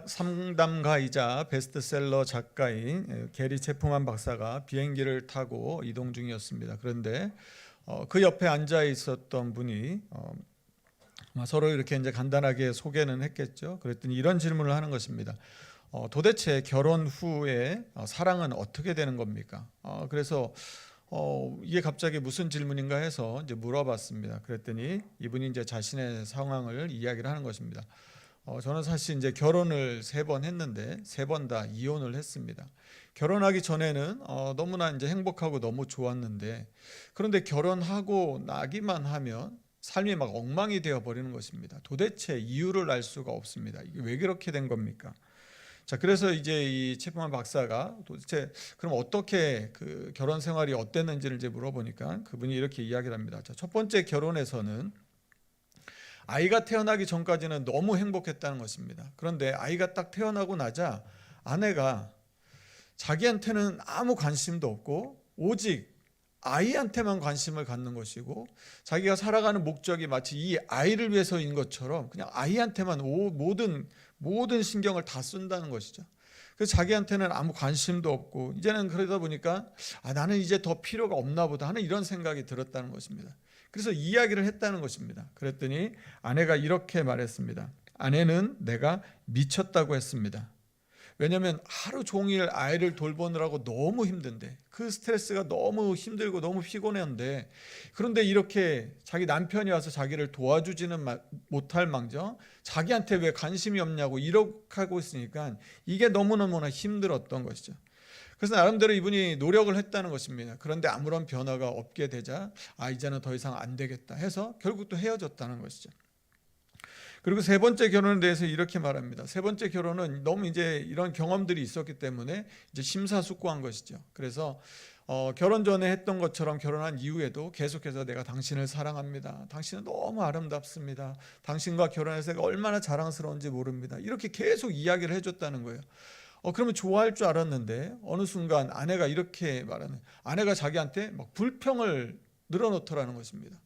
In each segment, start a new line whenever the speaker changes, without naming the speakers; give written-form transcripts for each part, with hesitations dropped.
상담가이자 베스트셀러 작가인 게리 체프만 박사가 비행기를 타고 이동 중이었습니다. 그런데 그 옆에 앉아 있었던 분이 서로 이렇게 이제 간단하게 소개는 했겠죠. 그랬더니 이런 질문을 하는 것입니다. 도대체 결혼 후에 사랑은 어떻게 되는 겁니까? 그래서 이게 갑자기 무슨 질문인가 해서 이제 물어봤습니다. 그랬더니 이분이 이제 자신의 상황을 이야기를 하는 것입니다. 저는 사실 이제 결혼을 3번 했는데 3번 다 이혼을 했습니다. 결혼하기 전에는 너무나 이제 행복하고 너무 좋았는데, 그런데 결혼하고 나기만 하면 삶이 막 엉망이 되어 버리는 것입니다. 도대체 이유를 알 수가 없습니다. 이게 왜 그렇게 된 겁니까? 자, 그래서 이제 이 체프만 박사가 도대체 그럼 어떻게 그 결혼 생활이 어땠는지를 이제 물어보니까 그분이 이렇게 이야기를 합니다. 자, 첫 번째 결혼에서는 아이가 태어나기 전까지는 너무 행복했다는 것입니다. 그런데 아이가 딱 태어나고 나자 아내가 자기한테는 아무 관심도 없고 오직 아이한테만 관심을 갖는 것이고, 자기가 살아가는 목적이 마치 이 아이를 위해서인 것처럼 그냥 아이한테만 모든 신경을 다 쓴다는 것이죠. 그래서 자기한테는 아무 관심도 없고, 이제는 그러다 보니까 나는 이제 더 필요가 없나 보다 하는 이런 생각이 들었다는 것입니다. 그래서 이야기를 했다는 것입니다. 그랬더니 아내가 이렇게 말했습니다. 아내는 내가 미쳤다고 했습니다. 왜냐하면 하루 종일 아이를 돌보느라고 너무 힘든데, 그 스트레스가 너무 힘들고 너무 피곤했는데, 그런데 이렇게 자기 남편이 와서 자기를 도와주지는 못할 망정 자기한테 왜 관심이 없냐고 이렇게 하고 있으니까 이게 너무너무나 힘들었던 것이죠. 그래서 나름대로 이분이 노력을 했다는 것입니다. 그런데 아무런 변화가 없게 되자 이제는 더 이상 안 되겠다 해서 결국 또 헤어졌다는 것이죠. 그리고 3번째 결혼에 대해서 이렇게 말합니다. 3번째 결혼은 너무 이제 이런 경험들이 있었기 때문에 이제 심사숙고한 것이죠. 그래서 결혼 전에 했던 것처럼 결혼한 이후에도 계속해서 내가 당신을 사랑합니다. 당신은 너무 아름답습니다. 당신과 결혼해서 내가 얼마나 자랑스러운지 모릅니다. 이렇게 계속 이야기를 해줬다는 거예요. 그러면 좋아할 줄 알았는데 어느 순간 아내가 이렇게 말하는, 아내가 자기한테 막 불평을 늘어놓더라는 것입니다.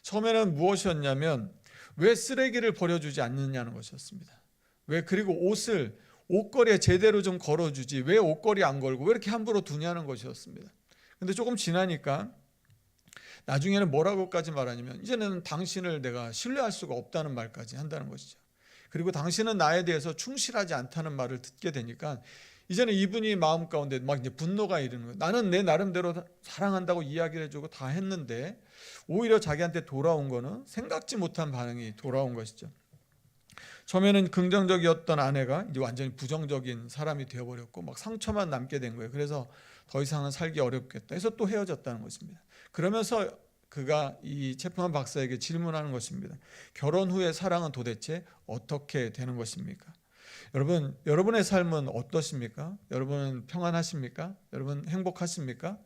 처음에는 무엇이었냐면 왜 쓰레기를 버려주지 않느냐는 것이었습니다. 그리고 옷걸이에 제대로 좀 걸어주지 왜 옷걸이 안 걸고 왜 이렇게 함부로 두냐는 것이었습니다. 근데 조금 지나니까 나중에는 뭐라고까지 말하냐면 이제는 당신을 내가 신뢰할 수가 없다는 말까지 한다는 것이죠. 그리고 당신은 나에 대해서 충실하지 않다는 말을 듣게 되니까 이제는 이분이 마음 가운데 막 이제 분노가 이르는 거예요. 나는 내 나름대로 사랑한다고 이야기를 해주고 다 했는데 오히려 자기한테 돌아온 거는 생각지 못한 반응이 돌아온 것이죠. 처음에는 긍정적이었던 아내가 이제 완전히 부정적인 사람이 되어버렸고 막 상처만 남게 된 거예요. 그래서 더 이상은 살기 어렵겠다 해서 또 헤어졌다는 것입니다. 그러면서 그가 이 체프만 박사에게 질문하는 것입니다. 결혼 후의 사랑은 도대체 어떻게 되는 것입니까? 여러분의 삶은 어떠십니까? 여러분은 평안하십니까? 여러분 행복하십니까?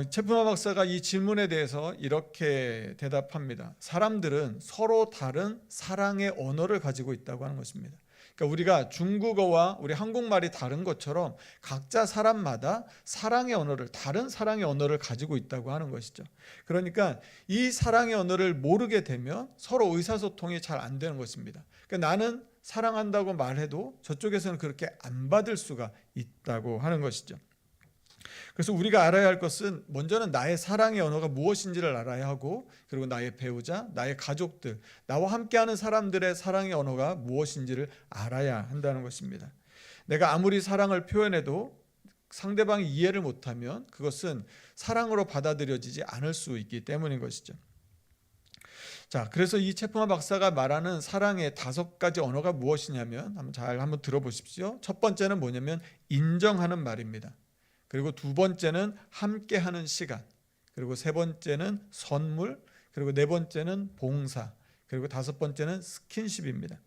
체프만 박사가 이 질문에 대해서 이렇게 대답합니다. 사람들은 서로 다른 사랑의 언어를 가지고 있다고 하는 것입니다. 그러니까 우리가 중국어와 우리 한국말이 다른 것처럼 각자 사람마다 다른 사랑의 언어를 가지고 있다고 하는 것이죠. 그러니까 이 사랑의 언어를 모르게 되면 서로 의사소통이 잘 안 되는 것입니다. 그러니까 나는 사랑한다고 말해도 저쪽에서는 그렇게 안 받을 수가 있다고 하는 것이죠. 그래서 우리가 알아야 할 것은 먼저는 나의 사랑의 언어가 무엇인지를 알아야 하고, 그리고 나의 배우자, 나의 가족들, 나와 함께하는 사람들의 사랑의 언어가 무엇인지를 알아야 한다는 것입니다. 내가 아무리 사랑을 표현해도 상대방이 이해를 못하면 그것은 사랑으로 받아들여지지 않을 수 있기 때문인 것이죠. 자, 그래서 이 체프만 박사가 말하는 사랑의 5가지 언어가 무엇이냐면 한번 들어보십시오. 첫 번째는 뭐냐면 인정하는 말입니다. 그리고 2번째는 함께하는 시간, 그리고 3번째는 선물, 그리고 4번째는 봉사, 그리고 5번째는 스킨십입니다.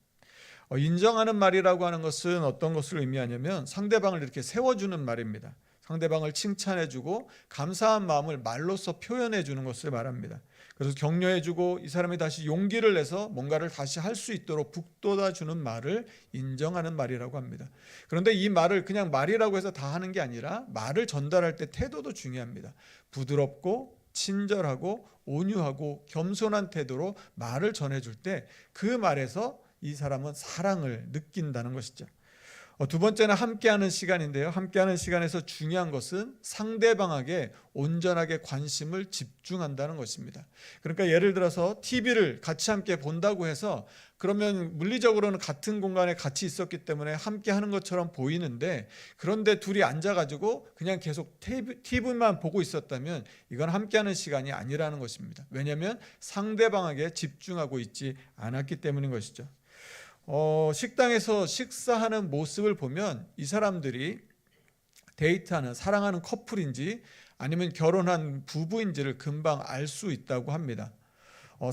인정하는 말이라고 하는 것은 어떤 것을 의미하냐면 상대방을 이렇게 세워주는 말입니다. 상대방을 칭찬해주고 감사한 마음을 말로써 표현해주는 것을 말합니다. 그래서 격려해주고 이 사람이 다시 용기를 내서 뭔가를 다시 할 수 있도록 북돋아주는 말을 인정하는 말이라고 합니다. 그런데 이 말을 그냥 말이라고 해서 다 하는 게 아니라 말을 전달할 때 태도도 중요합니다. 부드럽고 친절하고 온유하고 겸손한 태도로 말을 전해줄 때 그 말에서 이 사람은 사랑을 느낀다는 것이죠. 두 번째는 함께하는 시간인데요. 함께하는 시간에서 중요한 것은 상대방에게 온전하게 관심을 집중한다는 것입니다. 그러니까 예를 들어서 TV를 같이 함께 본다고 해서 그러면 물리적으로는 같은 공간에 같이 있었기 때문에 함께하는 것처럼 보이는데, 그런데 둘이 앉아가지고 그냥 계속 TV만 보고 있었다면 이건 함께하는 시간이 아니라는 것입니다. 왜냐하면 상대방에게 집중하고 있지 않았기 때문인 것이죠. 식당에서 식사하는 모습을 보면 이 사람들이 데이트하는, 사랑하는 커플인지 아니면 결혼한 부부인지를 금방 알 수 있다고 합니다.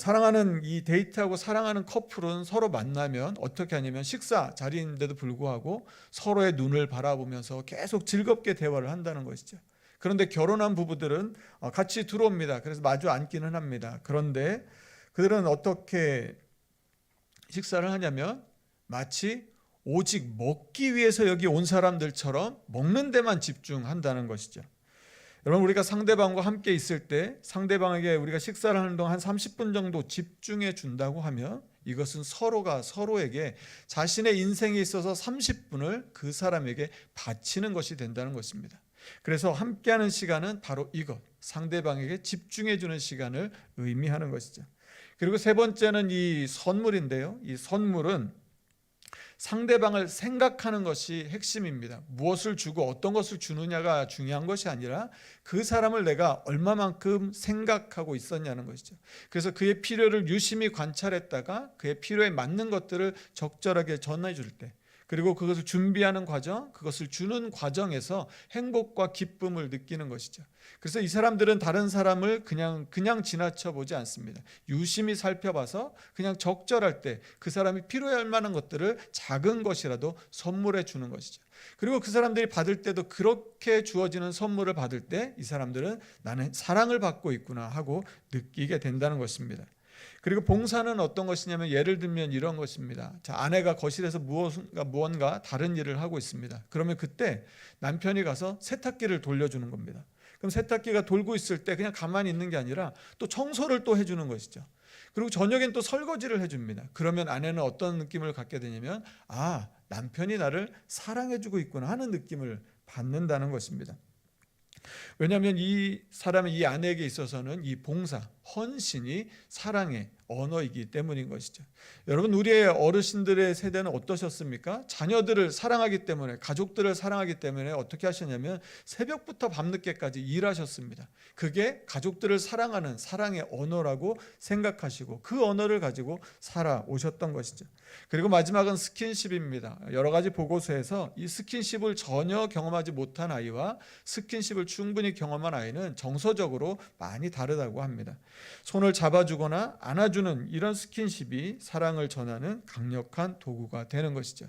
사랑하는 이 데이트하고 사랑하는 커플은 서로 만나면 어떻게 하냐면 식사 자리인데도 불구하고 서로의 눈을 바라보면서 계속 즐겁게 대화를 한다는 것이죠. 그런데 결혼한 부부들은 같이 들어옵니다. 그래서 마주 앉기는 합니다. 그런데 그들은 어떻게 식사를 하냐면 마치 오직 먹기 위해서 여기 온 사람들처럼 먹는 데만 집중한다는 것이죠. 여러분, 우리가 상대방과 함께 있을 때 상대방에게 우리가 식사를 하는 동안 한 30분 정도 집중해 준다고 하면 이것은 서로가 서로에게 자신의 인생에 있어서 30분을 그 사람에게 바치는 것이 된다는 것입니다. 그래서 함께하는 시간은 바로 이것, 상대방에게 집중해 주는 시간을 의미하는 것이죠. 그리고 세 번째는 이 선물인데요. 이 선물은 상대방을 생각하는 것이 핵심입니다. 무엇을 주고 어떤 것을 주느냐가 중요한 것이 아니라 그 사람을 내가 얼마만큼 생각하고 있었냐는 것이죠. 그래서 그의 필요를 유심히 관찰했다가 그의 필요에 맞는 것들을 적절하게 전해 줄 때, 그리고 그것을 준비하는 과정, 그것을 주는 과정에서 행복과 기쁨을 느끼는 것이죠. 그래서 이 사람들은 다른 사람을 그냥 지나쳐 보지 않습니다. 유심히 살펴봐서 그냥 적절할 때 그 사람이 필요할 만한 것들을 작은 것이라도 선물해 주는 것이죠. 그리고 그 사람들이 받을 때도 그렇게 주어지는 선물을 받을 때 이 사람들은 나는 사랑을 받고 있구나 하고 느끼게 된다는 것입니다. 그리고 봉사는 어떤 것이냐면 예를 들면 이런 것입니다. 자, 아내가 거실에서 무언가 다른 일을 하고 있습니다. 그러면 그때 남편이 가서 세탁기를 돌려주는 겁니다. 그럼 세탁기가 돌고 있을 때 그냥 가만히 있는 게 아니라 또 청소를 또 해주는 것이죠. 그리고 저녁엔 또 설거지를 해줍니다. 그러면 아내는 어떤 느낌을 갖게 되냐면 남편이 나를 사랑해주고 있구나 하는 느낌을 받는다는 것입니다. 왜냐하면 이 사람의 이 아내에게 있어서는 이 봉사, 헌신이 사랑의 언어이기 때문인 것이죠. 여러분, 우리의 어르신들의 세대는 어떠셨습니까? 자녀들을 사랑하기 때문에, 가족들을 사랑하기 때문에 어떻게 하셨냐면 새벽부터 밤늦게까지 일하셨습니다. 그게 가족들을 사랑하는 사랑의 언어라고 생각하시고 그 언어를 가지고 살아오셨던 것이죠. 그리고 마지막은 스킨십입니다. 여러 가지 보고서에서 이 스킨십을 전혀 경험하지 못한 아이와 스킨십을 충분히 경험한 아이는 정서적으로 많이 다르다고 합니다. 손을 잡아주거나 안아주는 이런 스킨십이 사랑을 전하는 강력한 도구가 되는 것이죠.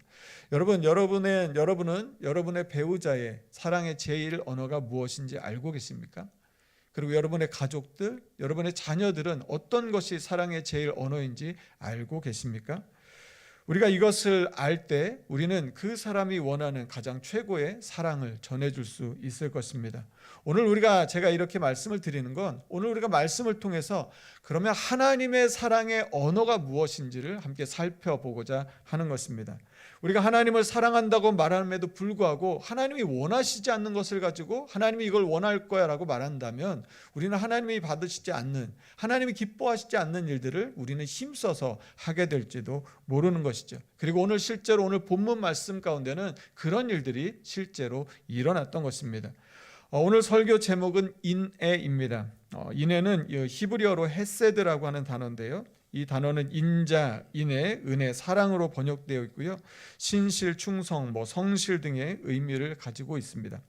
여러분은 여러분의 배우자의 사랑의 제일 언어가 무엇인지 알고 계십니까? 그리고 여러분의 가족들, 여러분의 자녀들은 어떤 것이 사랑의 제일 언어인지 알고 계십니까? 우리가 이것을 알 때 우리는 그 사람이 원하는 가장 최고의 사랑을 전해줄 수 있을 것입니다. 오늘 제가 이렇게 말씀을 드리는 건 오늘 우리가 말씀을 통해서 그러면 하나님의 사랑의 언어가 무엇인지를 함께 살펴보고자 하는 것입니다. 우리가 하나님을 사랑한다고 말함에도 불구하고 하나님이 원하시지 않는 것을 가지고 하나님이 이걸 원할 거야 라고 말한다면 우리는 하나님이 받으시지 않는, 하나님이 기뻐하시지 않는 일들을 우리는 힘써서 하게 될지도 모르는 것이죠. 그리고 실제로 오늘 본문 말씀 가운데는 그런 일들이 실제로 일어났던 것입니다. 오늘 설교 제목은 인애입니다. 인애는 히브리어로 헤세드라고 하는 단어인데요. 이 단어는 인자, 인애, 은혜, 사랑으로 번역되어 있고요. 신실, 충성, 성실 등의 의미를 가지고 있습니다.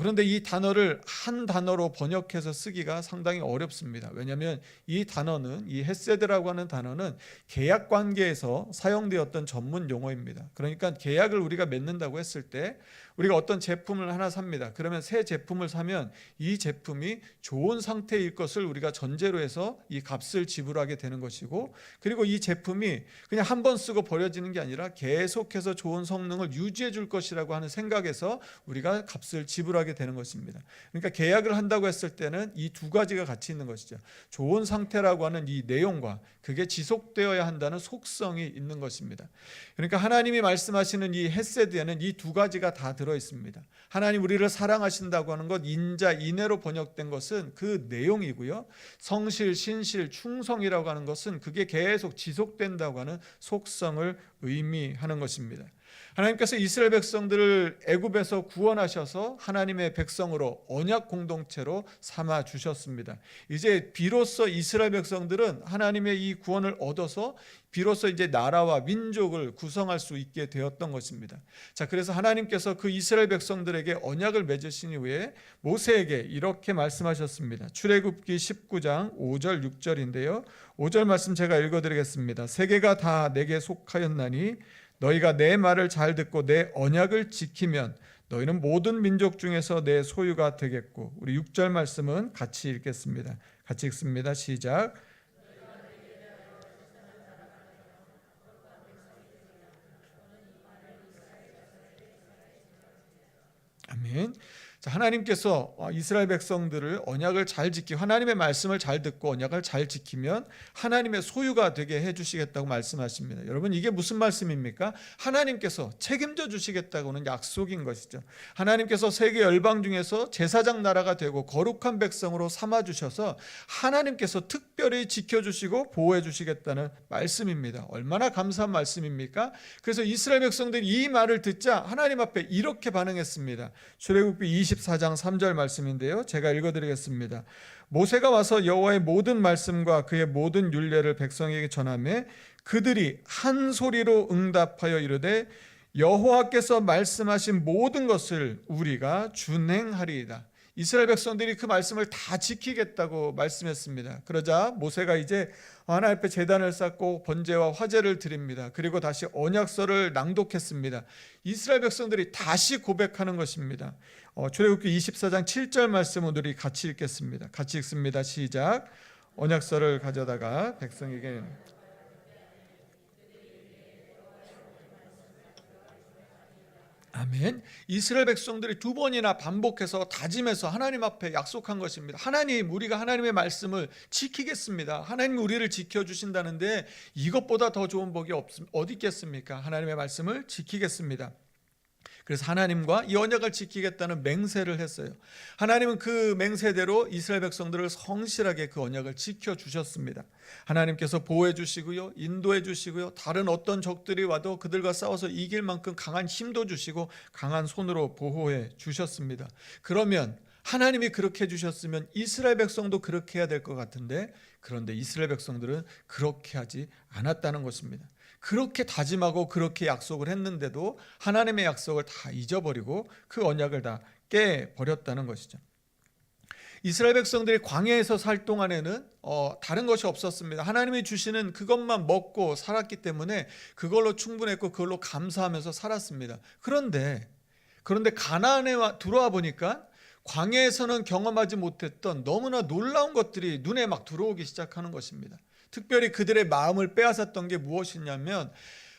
그런데 이 단어를 한 단어로 번역해서 쓰기가 상당히 어렵습니다. 왜냐하면 이 헤세드라고 하는 단어는 계약 관계에서 사용되었던 전문 용어입니다. 그러니까 계약을 우리가 맺는다고 했을 때 우리가 어떤 제품을 하나 삽니다. 그러면 새 제품을 사면 이 제품이 좋은 상태일 것을 우리가 전제로 해서 이 값을 지불하게 되는 것이고, 그리고 이 제품이 그냥 한 번 쓰고 버려지는 게 아니라 계속해서 좋은 성능을 유지해 줄 것이라고 하는 생각에서 우리가 값을 지불하게 되는 것입니다. 그러니까 계약을 한다고 했을 때는 이 두 가지가 같이 있는 것이죠. 좋은 상태라고 하는 이 내용과 그게 지속되어야 한다는 속성이 있는 것입니다. 그러니까 하나님이 말씀하시는 이 헤세드에는 이 두 가지가 다 들어 있습니다. 하나님 우리를 사랑하신다고 하는 것, 인자, 인애로 번역된 것은 그 내용이고요. 성실, 신실, 충성이라고 하는 것은 그게 계속 지속된다고 하는 속성을 의미하는 것입니다. 하나님께서 이스라엘 백성들을 애굽에서 구원하셔서 하나님의 백성으로 언약 공동체로 삼아 주셨습니다. 이제 비로소 이스라엘 백성들은 하나님의 이 구원을 얻어서 비로소 이제 나라와 민족을 구성할 수 있게 되었던 것입니다. 자, 그래서 하나님께서 그 이스라엘 백성들에게 언약을 맺으신 이후에 모세에게 이렇게 말씀하셨습니다. 출애굽기 19장 5절 6절인데요. 5절 말씀 제가 읽어드리겠습니다. 세계가 다 내게 속하였나니 너희가 내 말을 잘 듣고 내 언약을 지키면 너희는 모든 민족 중에서 내 소유가 되겠고, 우리 6절 말씀은 같이 읽겠습니다. 같이 읽습니다. 시작. 아멘. 자, 하나님께서 이스라엘 백성들을 언약을 잘 지키고 하나님의 말씀을 잘 듣고 언약을 잘 지키면 하나님의 소유가 되게 해주시겠다고 말씀하십니다. 여러분, 이게 무슨 말씀입니까? 하나님께서 책임져 주시겠다고는 약속인 것이죠. 하나님께서 세계 열방 중에서 제사장 나라가 되고 거룩한 백성으로 삼아주셔서 하나님께서 특별히 지켜주시고 보호해 주시겠다는 말씀입니다. 얼마나 감사한 말씀입니까? 그래서 이스라엘 백성들이 이 말을 듣자 하나님 앞에 이렇게 반응했습니다. 출애굽기 24장 3절 말씀인데요. 제가 읽어드리겠습니다. 모세가 와서 여호와의 모든 말씀과 그의 모든 율례를 백성에게 전하매 그들이 한 소리로 응답하여 이르되 여호와께서 말씀하신 모든 것을 우리가 준행하리이다. 이스라엘 백성들이 그 말씀을 다 지키겠다고 말씀했습니다. 그러자 모세가 이제 하나님 앞에 제단을 쌓고 번제와 화제를 드립니다. 그리고 다시 언약서를 낭독했습니다. 이스라엘 백성들이 다시 고백하는 것입니다. 출애굽기 24장 7절 말씀을 우리 같이 읽겠습니다. 같이 읽습니다. 시작. 언약서를 가져다가 백성에게 아멘. 이스라엘 백성들이 두 번이나 반복해서 다짐해서 하나님 앞에 약속한 것입니다. 하나님, 우리가 하나님의 말씀을 지키겠습니다. 하나님 우리를 지켜주신다는데 이것보다 더 좋은 복이 어디 있겠습니까? 하나님의 말씀을 지키겠습니다. 그래서 하나님과 이 언약을 지키겠다는 맹세를 했어요. 하나님은 그 맹세대로 이스라엘 백성들을 성실하게 그 언약을 지켜주셨습니다. 하나님께서 보호해 주시고요, 인도해 주시고요, 다른 어떤 적들이 와도 그들과 싸워서 이길 만큼 강한 힘도 주시고 강한 손으로 보호해 주셨습니다. 그러면 하나님이 그렇게 해주셨으면 이스라엘 백성도 그렇게 해야 될 것 같은데, 그런데 이스라엘 백성들은 그렇게 하지 않았다는 것입니다. 그렇게 다짐하고 그렇게 약속을 했는데도 하나님의 약속을 다 잊어버리고 그 언약을 다 깨버렸다는 것이죠. 이스라엘 백성들이 광야에서 살 동안에는 다른 것이 없었습니다. 하나님이 주시는 그것만 먹고 살았기 때문에 그걸로 충분했고 그걸로 감사하면서 살았습니다. 그런데 가나안에 들어와 보니까 광야에서는 경험하지 못했던 너무나 놀라운 것들이 눈에 막 들어오기 시작하는 것입니다. 특별히 그들의 마음을 빼앗았던 게 무엇이냐면,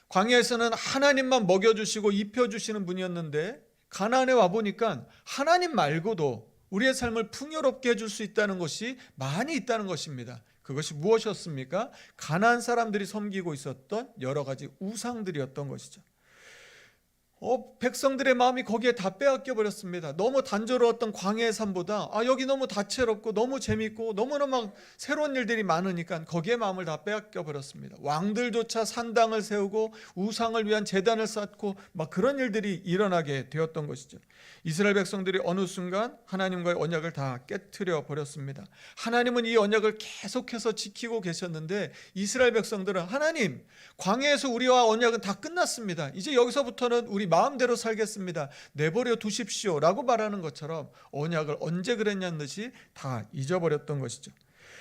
광야에서는 하나님만 먹여주시고 입혀주시는 분이었는데 가나안에 와보니까 하나님 말고도 우리의 삶을 풍요롭게 해줄 수 있다는 것이 많이 있다는 것입니다. 그것이 무엇이었습니까? 가나안 사람들이 섬기고 있었던 여러 가지 우상들이었던 것이죠. 백성들의 마음이 거기에 다 빼앗겨 버렸습니다. 너무 단조로웠던 광야의 삶보다 여기 너무 다채롭고 너무 재밌고 너무나 막 새로운 일들이 많으니까 거기에 마음을 다 빼앗겨 버렸습니다. 왕들조차 산당을 세우고 우상을 위한 제단을 쌓고 막 그런 일들이 일어나게 되었던 것이죠. 이스라엘 백성들이 어느 순간 하나님과의 언약을 다 깨트려 버렸습니다. 하나님은 이 언약을 계속해서 지키고 계셨는데 이스라엘 백성들은 하나님, 광야에서 우리와 언약은 다 끝났습니다. 이제 여기서부터는 우리 마음대로 살겠습니다. 내버려 두십시오 라고 말하는 것처럼 언약을 언제 그랬냐는 듯이 다 잊어버렸던 것이죠.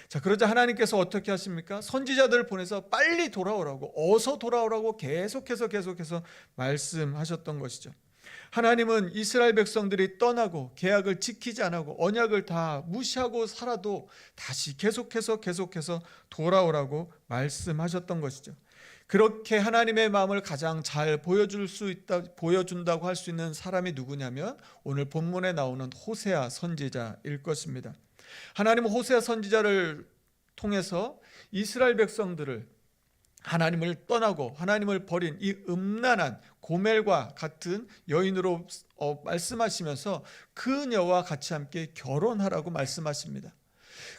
자, 그러자 하나님께서 어떻게 하십니까? 선지자들을 보내서 빨리 돌아오라고, 어서 돌아오라고 계속해서 말씀하셨던 것이죠. 하나님은 이스라엘 백성들이 떠나고 계약을 지키지 않고 언약을 다 무시하고 살아도 다시 계속해서 돌아오라고 말씀하셨던 것이죠. 그렇게 하나님의 마음을 가장 잘 보여준다고 할 수 있는 사람이 누구냐면 오늘 본문에 나오는 호세아 선지자일 것입니다. 하나님은 호세아 선지자를 통해서 이스라엘 백성들을 하나님을 떠나고 하나님을 버린 이 음란한 고멜과 같은 여인으로 말씀하시면서 그녀와 같이 함께 결혼하라고 말씀하십니다.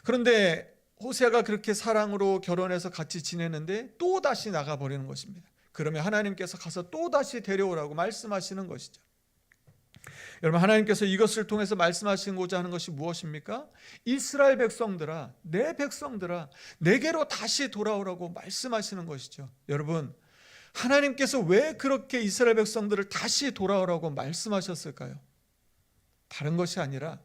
그런데 호세아가 그렇게 사랑으로 결혼해서 같이 지내는데 또 다시 나가버리는 것입니다. 그러면 하나님께서 가서 또 다시 데려오라고 말씀하시는 것이죠. 여러분, 하나님께서 이것을 통해서 말씀하시고자 하는 것이 무엇입니까? 이스라엘 백성들아, 내 백성들아, 내게로 다시 돌아오라고 말씀하시는 것이죠. 여러분, 하나님께서 왜 그렇게 이스라엘 백성들을 다시 돌아오라고 말씀하셨을까요? 다른 것이 아니라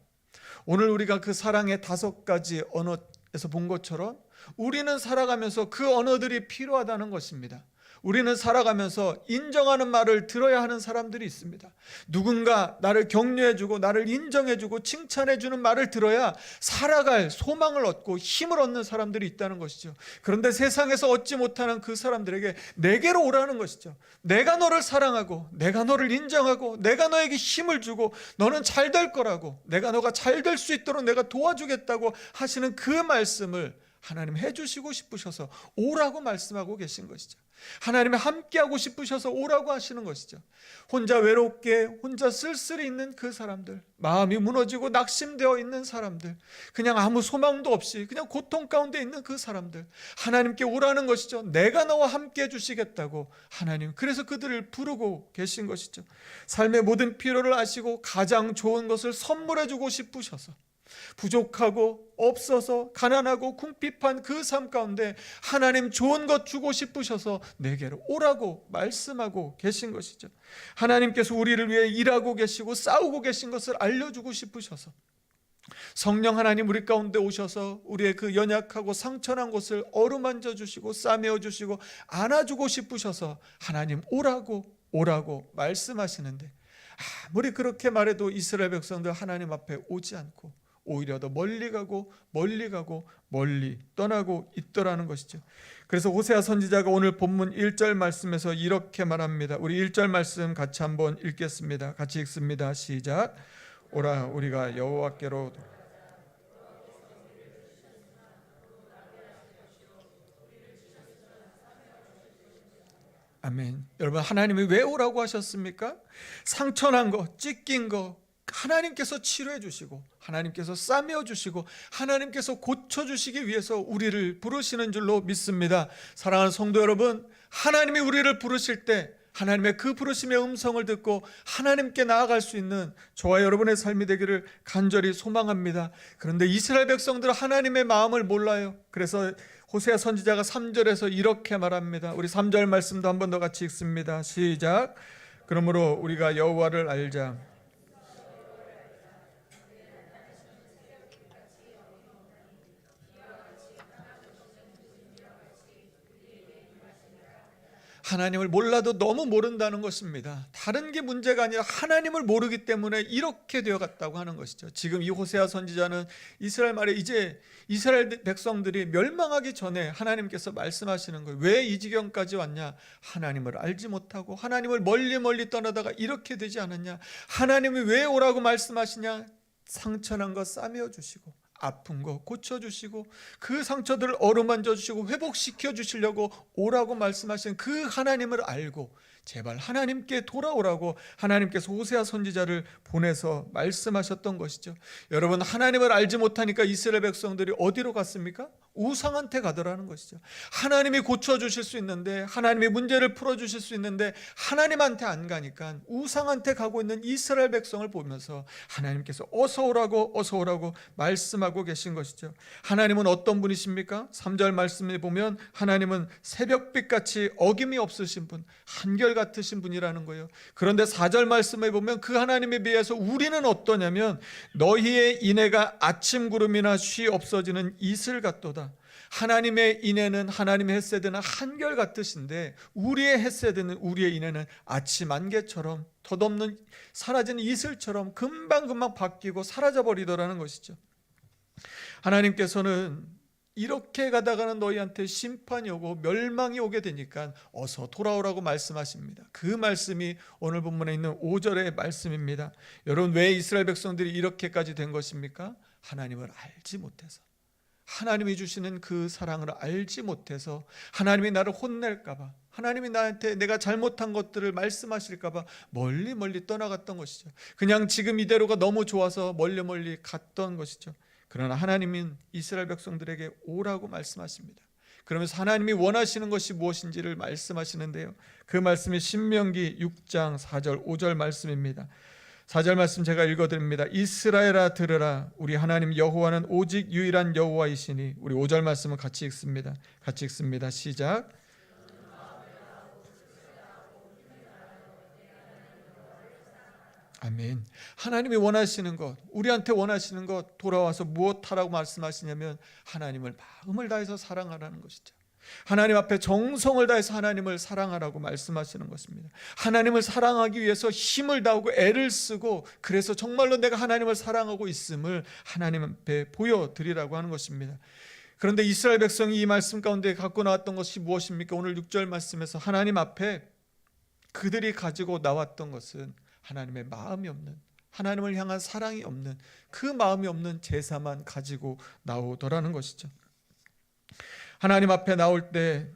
오늘 우리가 그 사랑의 5가지 언어에서 본 것처럼 우리는 살아가면서 그 언어들이 필요하다는 것입니다. 우리는 살아가면서 인정하는 말을 들어야 하는 사람들이 있습니다. 누군가 나를 격려해주고 나를 인정해주고 칭찬해주는 말을 들어야 살아갈 소망을 얻고 힘을 얻는 사람들이 있다는 것이죠. 그런데 세상에서 얻지 못하는 그 사람들에게 내게로 오라는 것이죠. 내가 너를 사랑하고 내가 너를 인정하고 내가 너에게 힘을 주고 너는 잘 될 거라고, 내가 너가 잘 될 수 있도록 내가 도와주겠다고 하시는 그 말씀을 하나님 해주시고 싶으셔서 오라고 말씀하고 계신 것이죠. 하나님이 함께하고 싶으셔서 오라고 하시는 것이죠. 혼자 외롭게 혼자 쓸쓸히 있는 그 사람들, 마음이 무너지고 낙심되어 있는 사람들, 그냥 아무 소망도 없이 그냥 고통 가운데 있는 그 사람들, 하나님께 오라는 것이죠. 내가 너와 함께 해주시겠다고 하나님, 그래서 그들을 부르고 계신 것이죠. 삶의 모든 필요를 아시고 가장 좋은 것을 선물해 주고 싶으셔서 부족하고 없어서 가난하고 궁핍한 그 삶 가운데 하나님 좋은 것 주고 싶으셔서 내게로 오라고 말씀하고 계신 것이죠. 하나님께서 우리를 위해 일하고 계시고 싸우고 계신 것을 알려주고 싶으셔서 성령 하나님 우리 가운데 오셔서 우리의 그 연약하고 상처난 곳을 어루만져 주시고 싸매어 주시고 안아주고 싶으셔서 하나님 오라고 말씀하시는데, 아무리 그렇게 말해도 이스라엘 백성들 하나님 앞에 오지 않고 오히려 더 멀리 가고 멀리 떠나고 있더라는 것이죠. 그래서 호세아 선지자가 오늘 본문 1절 말씀에서 이렇게 말합니다. 우리 1절 말씀 같이 한번 읽겠습니다. 같이 읽습니다. 시작. 오라, 우리가 여호와께로. 아멘. 여러분, 하나님이 왜 오라고 하셨습니까? 상처난 거, 찢긴 거 하나님께서 치료해 주시고 하나님께서 싸매어 주시고 하나님께서 고쳐주시기 위해서 우리를 부르시는 줄로 믿습니다. 사랑하는 성도 여러분, 하나님이 우리를 부르실 때 하나님의 그 부르심의 음성을 듣고 하나님께 나아갈 수 있는 저와 여러분의 삶이 되기를 간절히 소망합니다. 그런데 이스라엘 백성들은 하나님의 마음을 몰라요. 그래서 호세아 선지자가 3절에서 이렇게 말합니다. 우리 3절 말씀도 한 번 더 같이 읽습니다. 시작. 그러므로 우리가 여호와를 알자. 하나님을 몰라도 너무 모른다는 것입니다. 다른 게 문제가 아니라 하나님을 모르기 때문에 이렇게 되어갔다고 하는 것이죠. 지금 이 호세아 선지자는 이스라엘 말에 이제 이스라엘 백성들이 멸망하기 전에 하나님께서 말씀하시는 거예요. 왜 이 지경까지 왔냐? 하나님을 알지 못하고 하나님을 멀리 떠나다가 이렇게 되지 않았냐? 하나님이 왜 오라고 말씀하시냐? 상처난 거 싸매어 주시고 아픈 거 고쳐주시고 그 상처들을 어루만져 주시고 회복시켜 주시려고 오라고 말씀하신 그 하나님을 알고 제발 하나님께 돌아오라고 하나님께서 호세아 선지자를 보내서 말씀하셨던 것이죠. 여러분, 하나님을 알지 못하니까 이스라엘 백성들이 어디로 갔습니까? 우상한테 가더라는 것이죠. 하나님이 고쳐주실 수 있는데, 하나님이 문제를 풀어주실 수 있는데 하나님한테 안 가니까 우상한테 가고 있는 이스라엘 백성을 보면서 하나님께서 어서 오라고 말씀하고 계신 것이죠. 하나님은 어떤 분이십니까? 3절 말씀에 보면 하나님은 새벽빛같이 어김이 없으신 분, 한결같으신 분이라는 거예요. 그런데 4절 말씀에 보면 그 하나님에 비해서 우리는 어떠냐면 너희의 인애가 아침 구름이나 쉬 없어지는 이슬 같도다. 하나님의 인애는, 하나님의 헤세드는 한결같으신데 우리의 헤세드는, 우리의 인애는 아침 안개처럼 덧없는 사라지는 이슬처럼 금방금방 바뀌고 사라져버리더라는 것이죠. 하나님께서는 이렇게 가다가는 너희한테 심판이 오고 멸망이 오게 되니까 어서 돌아오라고 말씀하십니다. 그 말씀이 오늘 본문에 있는 5절의 말씀입니다. 여러분, 왜 이스라엘 백성들이 이렇게까지 된 것입니까? 하나님을 알지 못해서, 하나님이 주시는 그 사랑을 알지 못해서, 하나님이 나를 혼낼까 봐, 하나님이 나한테 내가 잘못한 것들을 말씀하실까 봐 멀리 멀리 떠나갔던 것이죠. 그냥 지금 이대로가 너무 좋아서 멀리 멀리 갔던 것이죠. 그러나 하나님은 이스라엘 백성들에게 오라고 말씀하십니다. 그러면서 하나님이 원하시는 것이 무엇인지를 말씀하시는데요, 그 말씀이 신명기 6장 4절 5절 말씀입니다. 4절 말씀 제가 읽어드립니다. 이스라엘아 들으라, 우리 하나님 여호와는 오직 유일한 여호와이시니. 우리 5절 말씀을 같이 읽습니다. 같이 읽습니다. 시작. 아멘. 하나님이 원하시는 것, 우리한테 원하시는 것, 돌아와서 무엇하라고 말씀하시냐면 하나님을 마음을 다해서 사랑하라는 것이죠. 하나님 앞에 정성을 다해서 하나님을 사랑하라고 말씀하시는 것입니다. 하나님을 사랑하기 위해서 힘을 다하고 애를 쓰고, 그래서 정말로 내가 하나님을 사랑하고 있음을 하나님 앞에 보여드리라고 하는 것입니다. 그런데 이스라엘 백성이 이 말씀 가운데 갖고 나왔던 것이 무엇입니까? 오늘 6절 말씀에서 하나님 앞에 그들이 가지고 나왔던 것은 하나님의 마음이 없는, 하나님을 향한 사랑이 없는, 그 마음이 없는 제사만 가지고 나오더라는 것이죠. 하나님 앞에 나올 때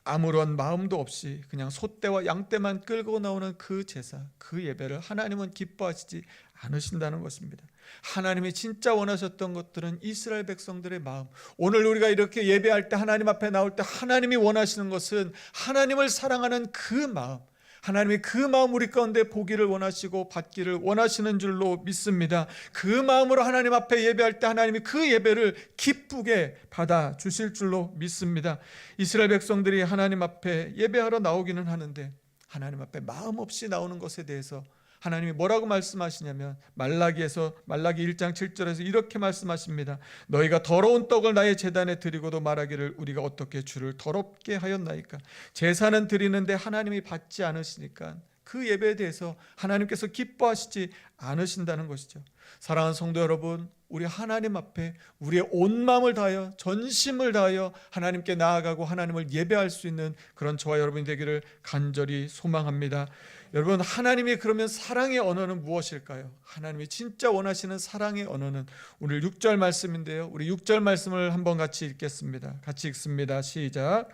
아무런 마음도 없이 그냥 소떼와 양떼만 끌고 나오는 그 제사, 그 예배를 하나님은 기뻐하시지 않으신다는 것입니다. 하나님이 진짜 원하셨던 것들은 이스라엘 백성들의 마음, 오늘 우리가 이렇게 예배할 때, 하나님 앞에 나올 때 하나님이 원하시는 것은 하나님을 사랑하는 그 마음, 하나님이 그 마음 우리 가운데 보기를 원하시고 받기를 원하시는 줄로 믿습니다. 그 마음으로 하나님 앞에 예배할 때 하나님이 그 예배를 기쁘게 받아 주실 줄로 믿습니다. 이스라엘 백성들이 하나님 앞에 예배하러 나오기는 하는데 하나님 앞에 마음 없이 나오는 것에 대해서 하나님이 뭐라고 말씀하시냐면 말라기 1장 7절에서 이렇게 말씀하십니다. 너희가 더러운 떡을 나의 제단에 드리고도 말하기를 우리가 어떻게 주를 더럽게 하였나이까. 제사는 드리는데 하나님이 받지 않으시니까 그 예배에 대해서 하나님께서 기뻐하시지 않으신다는 것이죠. 사랑하는 성도 여러분, 우리 하나님 앞에 우리의 온 마음을 다하여 전심을 다하여 하나님께 나아가고 하나님을 예배할 수 있는 그런 저와 여러분이 되기를 간절히 소망합니다. 여러분, 하나님이 그러면 사랑의 언어는 무엇일까요? 하나님이 진짜 원하시는 사랑의 언어는 오늘 6절 말씀인데요, 우리 6절 말씀을 한번 같이 읽겠습니다. 같이 읽습니다. 시작.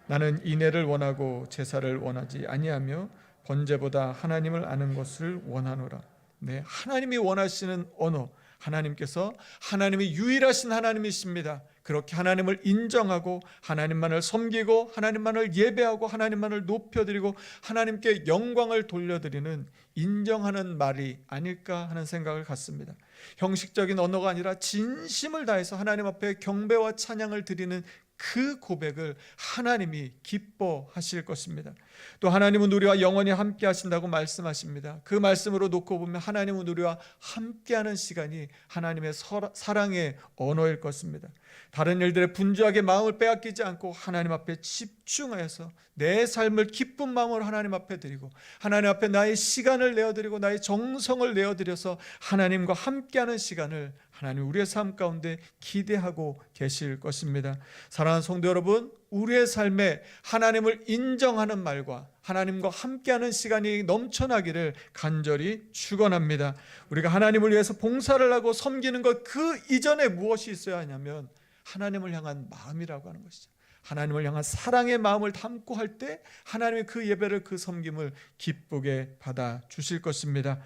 나는 인애를 원하고 제사를 원하지 아니하며 번제보다 하나님을 아는 것을 원하노라. 네, 하나님이 원하시는 언어, 하나님께서 하나님이 유일하신 하나님이십니다. 그렇게 하나님을 인정하고 하나님만을 섬기고 하나님만을 예배하고 하나님만을 높여드리고 하나님께 영광을 돌려드리는, 인정하는 말이 아닐까 하는 생각을 갖습니다. 형식적인 언어가 아니라 진심을 다해서 하나님 앞에 경배와 찬양을 드리는 그 고백을 하나님이 기뻐하실 것입니다. 또 하나님은 우리와 영원히 함께 하신다고 말씀하십니다. 그 말씀으로 놓고 보면 하나님은 우리와 함께하는 시간이 하나님의 사랑의 언어일 것입니다. 다른 일들에 분주하게 마음을 빼앗기지 않고 하나님 앞에 집중하여서 내 삶을 기쁜 마음으로 하나님 앞에 드리고 하나님 앞에 나의 시간을 내어드리고 나의 정성을 내어드려서 하나님과 함께하는 시간을 하나님 우리의 삶 가운데 기대하고 계실 것입니다. 사랑하는 성도 여러분, 우리의 삶에 하나님을 인정하는 말과 하나님과 함께하는 시간이 넘쳐나기를 간절히 축원합니다. 우리가 하나님을 위해서 봉사를 하고 섬기는 것, 그 이전에 무엇이 있어야 하냐면 하나님을 향한 마음이라고 하는 것이죠. 하나님을 향한 사랑의 마음을 담고 할 때 하나님의 그 예배를, 그 섬김을 기쁘게 받아 주실 것입니다.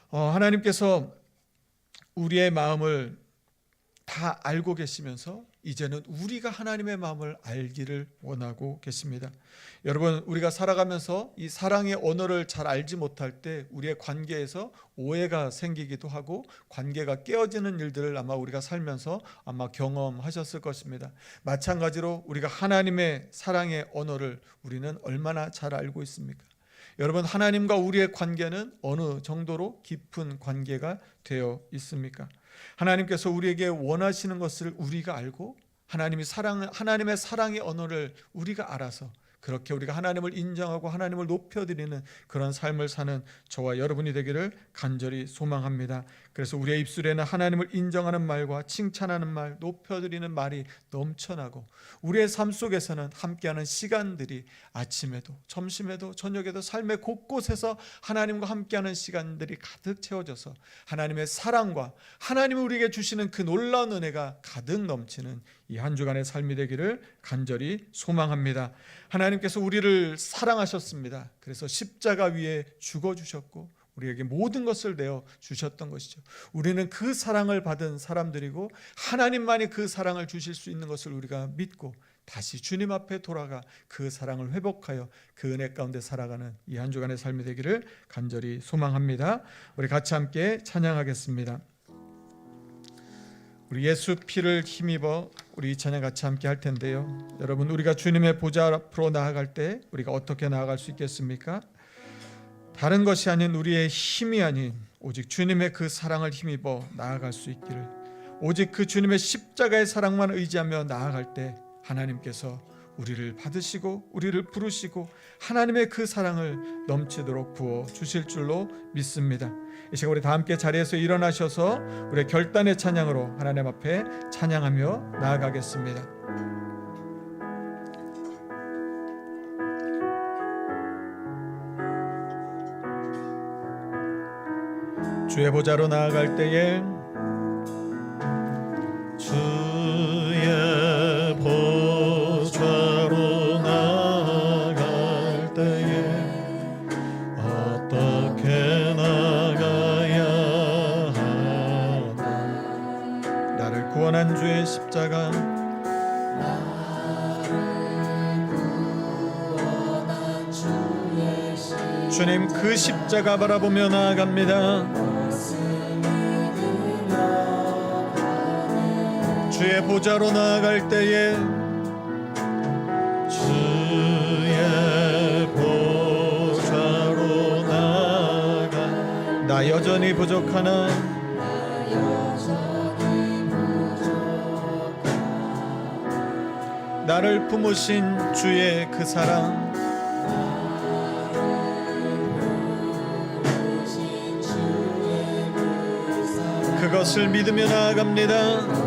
하나님께서 우리의 마음을 다 알고 계시면서 이제는 우리가 하나님의 마음을 알기를 원하고 계십니다. 여러분, 우리가 살아가면서 이 사랑의 언어를 잘 알지 못할 때 우리의 관계에서 오해가 생기기도 하고 관계가 깨어지는 일들을 아마 우리가 살면서 아마 경험하셨을 것입니다. 마찬가지로 우리가 하나님의 사랑의 언어를 우리는 얼마나 잘 알고 있습니까? 여러분, 하나님과 우리의 관계는 어느 정도로 깊은 관계가 되어 있습니까? 하나님께서 우리에게 원하시는 것을 우리가 알고 하나님의 사랑의 언어를 우리가 알아서 그렇게 우리가 하나님을 인정하고 하나님을 높여드리는 그런 삶을 사는 저와 여러분이 되기를 간절히 소망합니다. 그래서 우리의 입술에는 하나님을 인정하는 말과 칭찬하는 말, 높여드리는 말이 넘쳐나고 우리의 삶 속에서는 함께하는 시간들이 아침에도 점심에도 저녁에도 삶의 곳곳에서 하나님과 함께하는 시간들이 가득 채워져서 하나님의 사랑과 하나님이 우리에게 주시는 그 놀라운 은혜가 가득 넘치는 이 한 주간의 삶이 되기를 간절히 소망합니다. 하나님께서 우리를 사랑하셨습니다. 그래서 십자가 위에 죽어주셨고 우리에게 모든 것을 내어 주셨던 것이죠. 우리는 그 사랑을 받은 사람들이고 하나님만이 그 사랑을 주실 수 있는 것을 우리가 믿고 다시 주님 앞에 돌아가 그 사랑을 회복하여 그 은혜 가운데 살아가는 이 한 주간의 삶이 되기를 간절히 소망합니다. 우리 같이 함께 찬양하겠습니다. 우리 예수 피를 힘입어 우리 이 찬양 같이 함께 할 텐데요. 여러분, 우리가 주님의 보좌 앞으로 나아갈 때 우리가 어떻게 나아갈 수 있겠습니까? 다른 것이 아닌 우리의 힘이 아닌 오직 주님의 그 사랑을 힘입어 나아갈 수 있기를, 오직 그 주님의 십자가의 사랑만 의지하며 나아갈 때 하나님께서 우리를 받으시고 우리를 부르시고 하나님의 그 사랑을 넘치도록 부어 주실 줄로 믿습니다. 이 시간 우리 다 함께 자리에서 일어나셔서 우리의 결단의 찬양으로 하나님 앞에 찬양하며 나아가겠습니다. 주의 보좌로 나아갈 때에 주의 보좌로 나아갈 때에 어떻게 나가야 하나. 나를 구원한 주의 십자가, 주님 그 십자가 바라보며 나아갑니다. 주의 보좌로 나아갈 때에 주의 보좌로 나아가 나 여전히 부족하나 나를 품으신 주의 그 사랑, 그것을 믿으며 나아갑니다.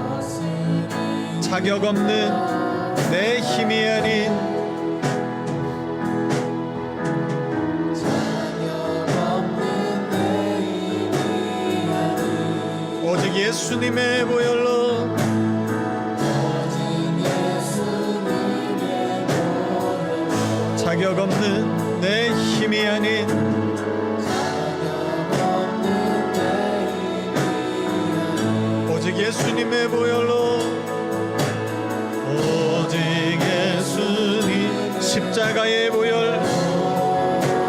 자격 없는 내 힘이 아닌 오직 예수님의 보혈로, 자격 없는 내 힘이 아닌 오직 예수님의 보혈로, 오직 예수님 십자가의 보혈,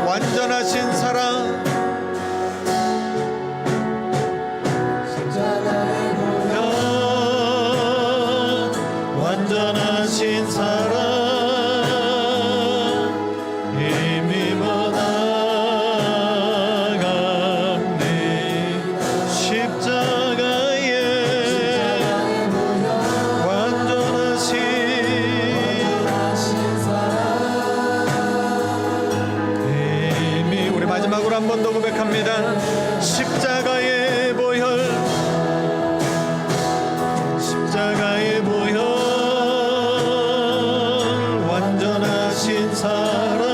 완전하신 사랑, 완전하신 사랑 힘입어 나아갑니. 십자가의 완전하신 힘이, 우리 마지막으로 한 번 더 고백합니다. 십자가의 보혈, 십자가의 보혈, 완전하신 사랑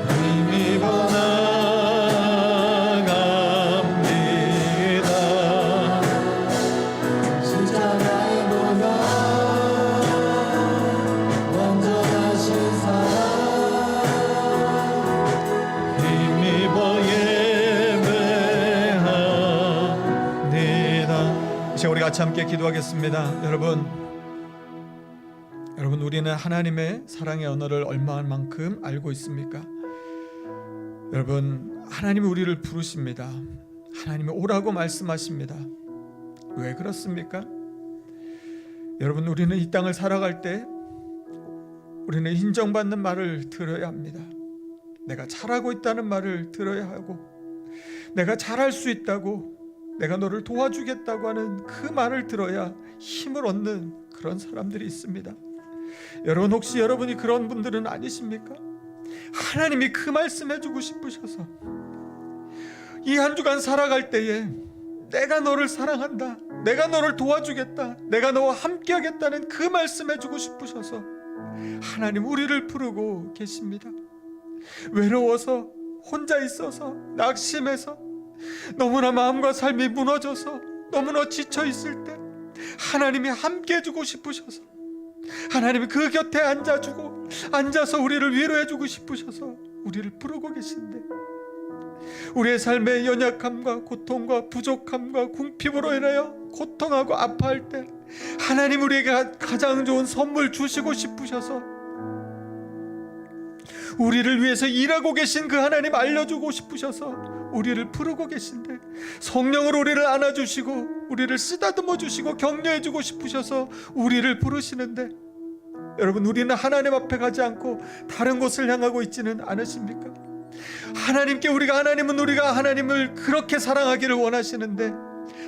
힘입어 나아갑니다. 십자가의 보혈, 완전하신 사랑 힘입어 예배합니다. 이제 우리 같이 함께 기도하겠습니다. 여러분, 우리는 하나님의 사랑의 언어를 얼마만큼 알고 있습니까? 여러분, 하나님이 우리를 부르십니다. 하나님이 오라고 말씀하십니다. 왜 그렇습니까? 여러분, 우리는 이 땅을 살아갈 때 우리는 인정받는 말을 들어야 합니다. 내가 잘하고 있다는 말을 들어야 하고, 내가 잘할 수 있다고, 내가 너를 도와주겠다고 하는 그 말을 들어야 힘을 얻는 그런 사람들이 있습니다. 여러분, 혹시 여러분이 그런 분들은 아니십니까? 하나님이 그 말씀 해주고 싶으셔서 이 한 주간 살아갈 때에 내가 너를 사랑한다, 내가 너를 도와주겠다, 내가 너와 함께 하겠다는 그 말씀 해주고 싶으셔서 하나님 우리를 부르고 계십니다. 외로워서, 혼자 있어서, 낙심해서, 너무나 마음과 삶이 무너져서 너무나 지쳐 있을 때 하나님이 함께 해주고 싶으셔서, 하나님이 그 곁에 앉아서 우리를 위로해주고 싶으셔서 우리를 부르고 계신데, 우리의 삶의 연약함과 고통과 부족함과 궁핍으로 인하여 고통하고 아파할 때 하나님 우리에게 가장 좋은 선물 주시고 싶으셔서 우리를 위해서 일하고 계신 그 하나님 알려주고 싶으셔서 우리를 부르고 계신데, 성령으로 우리를 안아주시고 우리를 쓰다듬어 주시고 격려해 주고 싶으셔서 우리를 부르시는데, 여러분, 우리는 하나님 앞에 가지 않고 다른 곳을 향하고 있지는 않으십니까? 하나님은 우리가 하나님을 그렇게 사랑하기를 원하시는데,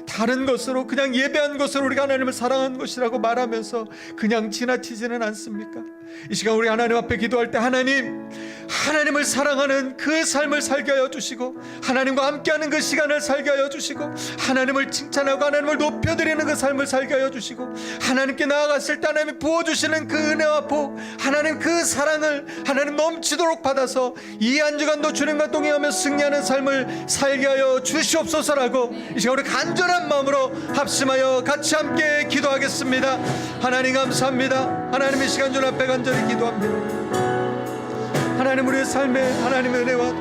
다른 것으로, 그냥 예배한 것으로 우리가 하나님을 사랑한 것이라고 말하면서 그냥 지나치지는 않습니까? 이 시간 우리 하나님 앞에 기도할 때 하나님을 사랑하는 그 삶을 살게 하여 주시고, 하나님과 함께하는 그 시간을 살게 하여 주시고, 하나님을 칭찬하고 하나님을 높여드리는 그 삶을 살게 하여 주시고, 하나님께 나아갔을 때 하나님이 부어주시는 그 은혜와 복, 하나님 그 사랑을 하나님 넘치도록 받아서 이 한 주간도 주님과 동행하며 승리하는 삶을 살게 하여 주시옵소서라고 이 시간 우리 간절한 마음으로 합심하여 같이 함께 기도하겠습니다. 하나님 감사합니다. 하나님 이 시간 주 앞에 간절히 기도합니다. 하나님 우리의 삶에 하나님의 은혜와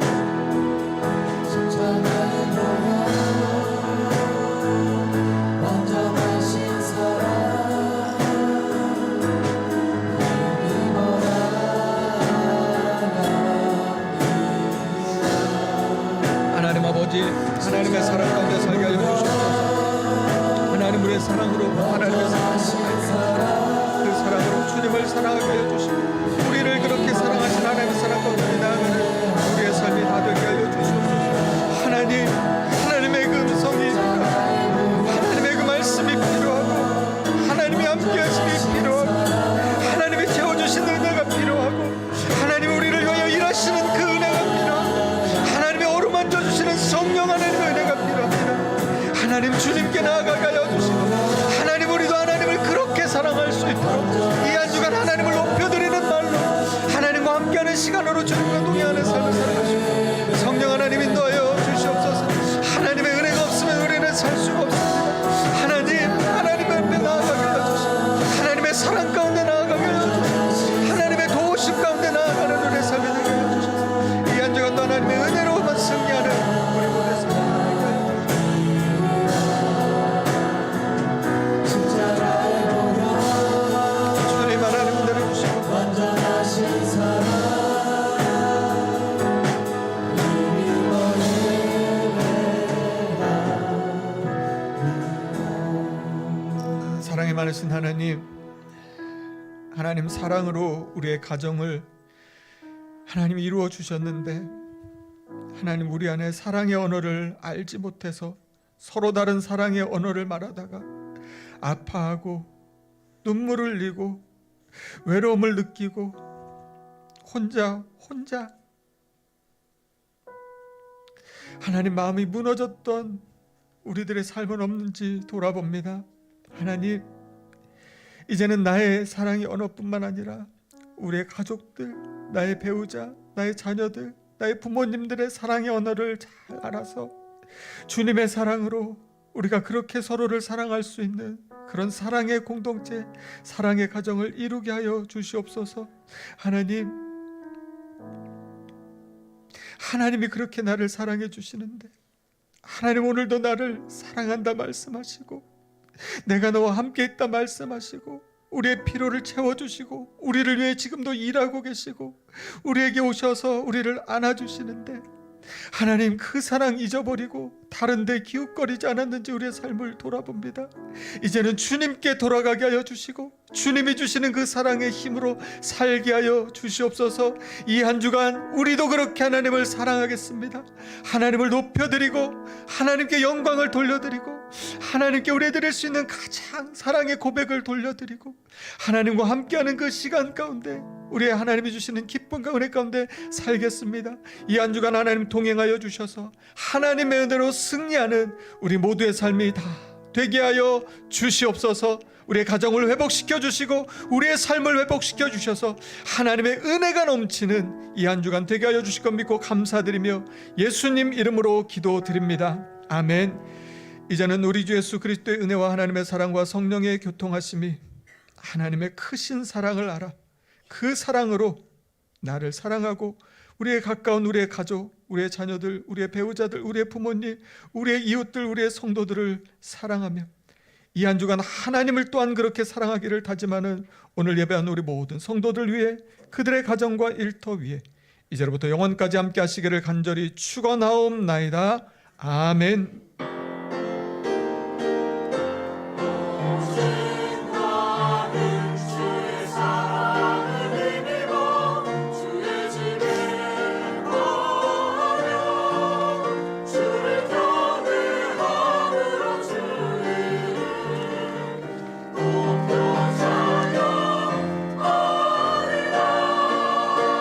하나님 아버지, 하나님의 사랑 가운데 살게 하여 주시옵소서. 하나님 우리의 사랑으로, 하나님의 그 사랑으로 주님을 사랑하게 하여 주시고, 우리를 그렇게 사랑하신 하나님의 사랑 가운데 나아가는 우리의 삶이 다 되게 하여 주시옵소서. 하나님의 그 음성이, 하나님의 그 말씀이 필요하고, 하나님이 함께 하심이 필요하고, 하나님이 채워주신 은혜가 필요하고, 하나님 우리를 위하여 일하시는 그 은혜가 필요하고, 하나님이 어루만져 주시는 성령 하나님의 은혜가 필요합니다. 하나님 주님께 나아가게 하여 주시고, 하나님 우리도 하나님을 그렇게 사랑할 수 있도록 이 한 주간 하나님을 높여드리는 말로 하나님과 함께하는 시간으로 주님과 동행하는 삶을 살아가시고, 성령 하나님 인도하여 주시옵소서. 하나님의 은혜가 없으면 우리는 살 수가 없습니다. 하나님 앞에 나아가게 하여 주시고, 하나님의 사랑 가운데 나아가게 하여 주시고, 하나님의 도우심 가운데 나아가는 우리의 삶이 되게 하여 주셔서 이 한 주간도 하나님의 은혜로만 승리하는 우리 모두의 삶이 되게 하여 주시옵소서. 주님 하나님 내려주시고, 완전하신 사랑 사랑이 많으신 하나님 사랑으로 우리의 가정을 하나님이 이루어 주셨는데, 하나님 우리 안에 사랑의 언어를 알지 못해서 서로 다른 사랑의 언어를 말하다가 아파하고 눈물을 흘리고 외로움을 느끼고 혼자 하나님 마음이 무너졌던 우리들의 삶은 없는지 돌아봅니다. 하나님, 이제는 나의 사랑의 언어뿐만 아니라 우리의 가족들, 나의 배우자, 나의 자녀들, 나의 부모님들의 사랑의 언어를 잘 알아서 주님의 사랑으로 우리가 그렇게 서로를 사랑할 수 있는 그런 사랑의 공동체, 사랑의 가정을 이루게 하여 주시옵소서. 하나님이 그렇게 나를 사랑해 주시는데, 하나님 오늘도 나를 사랑한다 말씀하시고, 내가 너와 함께 있다 말씀하시고, 우리의 피로를 채워주시고, 우리를 위해 지금도 일하고 계시고, 우리에게 오셔서 우리를 안아주시는데, 하나님, 그 사랑 잊어버리고 다른 데 기웃거리지 않았는지 우리의 삶을 돌아봅니다. 이제는 주님께 돌아가게 하여 주시고 주님이 주시는 그 사랑의 힘으로 살게 하여 주시옵소서. 이 한 주간 우리도 그렇게 하나님을 사랑하겠습니다. 하나님을 높여드리고 하나님께 영광을 돌려드리고 하나님께 우리 드릴 수 있는 가장 사랑의 고백을 돌려드리고 하나님과 함께하는 그 시간 가운데 우리의 하나님이 주시는 기쁨과 은혜 가운데 살겠습니다. 이 한 주간 하나님 동행하여 주셔서 하나님의 은혜로 승리하는 우리 모두의 삶이 다 되게 하여 주시옵소서. 우리의 가정을 회복시켜 주시고 우리의 삶을 회복시켜 주셔서 하나님의 은혜가 넘치는 이 한 주간 되게 하여 주실 것 믿고 감사드리며 예수님 이름으로 기도드립니다. 아멘. 이제는 우리 주 예수 그리스도의 은혜와 하나님의 사랑과 성령의 교통하심이 하나님의 크신 사랑을 알아 그 사랑으로 나를 사랑하고 우리의 가까운 우리의 가족, 우리의 자녀들, 우리의 배우자들, 우리의 부모님, 우리의 이웃들, 우리의 성도들을 사랑하며 이 한 주간 하나님을 또한 그렇게 사랑하기를 다짐하는 오늘 예배한 우리 모든 성도들 위해 그들의 가정과 일터 위에 이제로부터 영원까지 함께 하시기를 간절히 축원하옵나이다. 아멘.